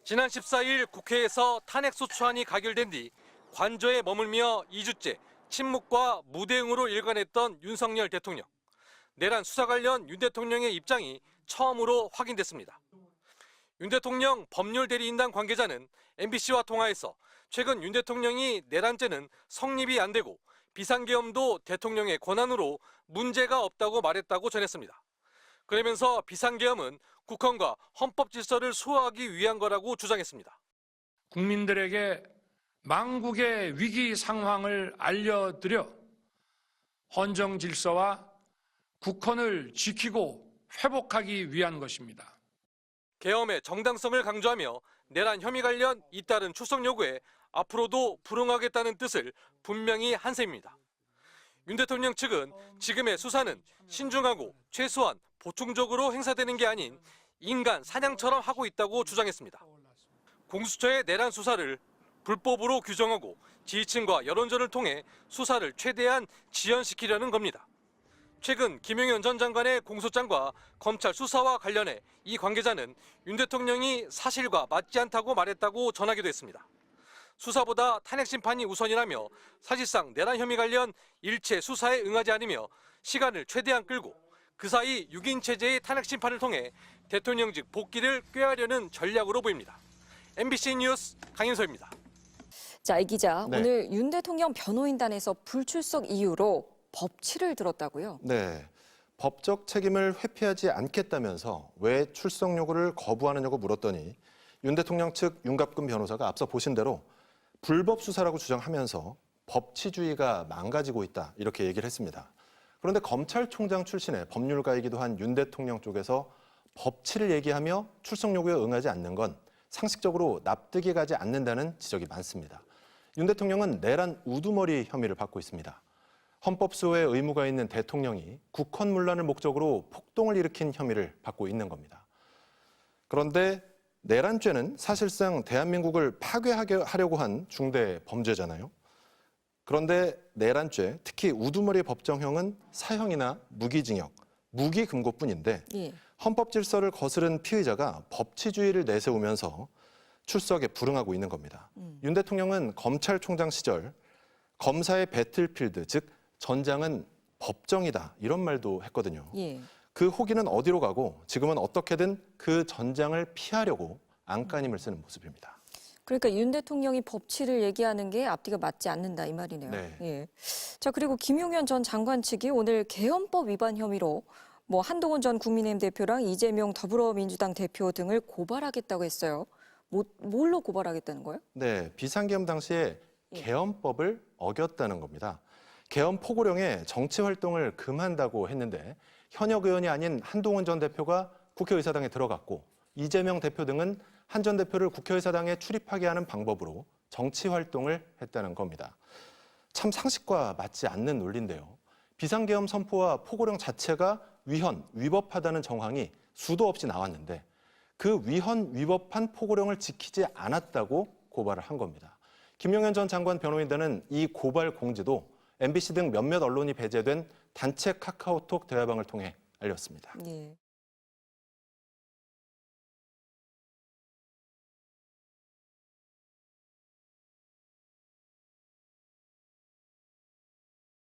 지난 14일 국회에서 탄핵소추안이 가결된 뒤 관저에 머물며 2주째 침묵과 무대응으로 일관했던 윤석열 대통령. 내란 수사 관련 윤 대통령의 입장이 처음으로 확인됐습니다. 윤 대통령 법률 대리인단 관계자는 MBC와 통화에서 최근 윤 대통령이 내란죄는 성립이 안 되고 비상계엄도 대통령의 권한으로 문제가 없다고 말했다고 전했습니다. 그러면서 비상계엄은 국헌과 헌법 질서를 수호하기 위한 거라고 주장했습니다. 국민들에게 망국의 위기 상황을 알려드려 헌정 질서와 국헌을 지키고 회복하기 위한 것입니다. 계엄의 정당성을 강조하며 내란 혐의 관련 잇따른 출석 요구에 앞으로도 불응하겠다는 뜻을 분명히 한 셈입니다. 윤 대통령 측은 지금의 수사는 신중하고 최소한 보충적으로 행사되는 게 아닌 인간 사냥처럼 하고 있다고 주장했습니다. 공수처의 내란 수사를 불법으로 규정하고 지지층과 여론전을 통해 수사를 최대한 지연시키려는 겁니다. 최근 김용현 전 장관의 공소장과 검찰 수사와 관련해 이 관계자는 윤 대통령이 사실과 맞지 않다고 말했다고 전하기도 했습니다. 수사보다 탄핵 심판이 우선이라며 사실상 내란 혐의 관련 일체 수사에 응하지 않으며 시간을 최대한 끌고 그 사이 6인 체제의 탄핵 심판을 통해 대통령직 복귀를 꾀하려는 전략으로 보입니다. MBC 뉴스 강윤서입니다. 자, 이 기자, 네. 오늘 윤 대통령 변호인단에서 불출석 이유로 법치를 들었다고요? 네, 법적 책임을 회피하지 않겠다면서 왜 출석 요구를 거부하느냐고 물었더니 윤 대통령 측 윤갑근 변호사가 앞서 보신 대로 불법 수사라고 주장하면서 법치주의가 망가지고 있다 이렇게 얘기를 했습니다. 그런데 검찰총장 출신의 법률가이기도 한 윤 대통령 쪽에서 법치를 얘기하며 출석 요구에 응하지 않는 건 상식적으로 납득이 가지 않는다는 지적이 많습니다. 윤 대통령은 내란 우두머리 혐의를 받고 있습니다. 헌법 수호의 의무가 있는 대통령이 국헌문란을 목적으로 폭동을 일으킨 혐의를 받고 있는 겁니다. 그런데 내란죄는 사실상 대한민국을 파괴하려고 한 중대 범죄잖아요. 그런데 내란죄, 특히 우두머리 법정형은 사형이나 무기징역, 무기금고뿐인데 예. 헌법 질서를 거스른 피의자가 법치주의를 내세우면서 출석에 불응하고 있는 겁니다. 윤 대통령은 검찰총장 시절 검사의 배틀필드, 즉 전장은 법정이다 이런 말도 했거든요. 예. 그 호기는 어디로 가고 지금은 어떻게든 그 전장을 피하려고 안간힘을 쓰는 모습입니다. 그러니까 윤 대통령이 법치를 얘기하는 게 앞뒤가 맞지 않는다 이 말이네요. 네. 예. 자, 그리고 김용현 전 장관 측이 오늘 계엄법 위반 혐의로 한동훈 전 국민의힘 대표랑 이재명 더불어민주당 대표 등을 고발하겠다고 했어요. 뭘로 고발하겠다는 거예요? 네, 비상계엄 당시에 계엄법을 어겼다는 겁니다. 계엄 포고령에 정치 활동을 금한다고 했는데 현역 의원이 아닌 한동훈 전 대표가 국회의사당에 들어갔고 이재명 대표 등은 한 전 대표를 국회의사당에 출입하게 하는 방법으로 정치 활동을 했다는 겁니다. 참 상식과 맞지 않는 논리인데요. 비상계엄 선포와 포고령 자체가 위헌, 위법하다는 정황이 수도 없이 나왔는데 그 위헌, 위법한 포고령을 지키지 않았다고 고발을 한 겁니다. 김용현 전 장관 변호인단은 이 고발 공지도 MBC 등 몇몇 언론이 배제된 단체 카카오톡 대화방을 통해 알렸습니다. 예.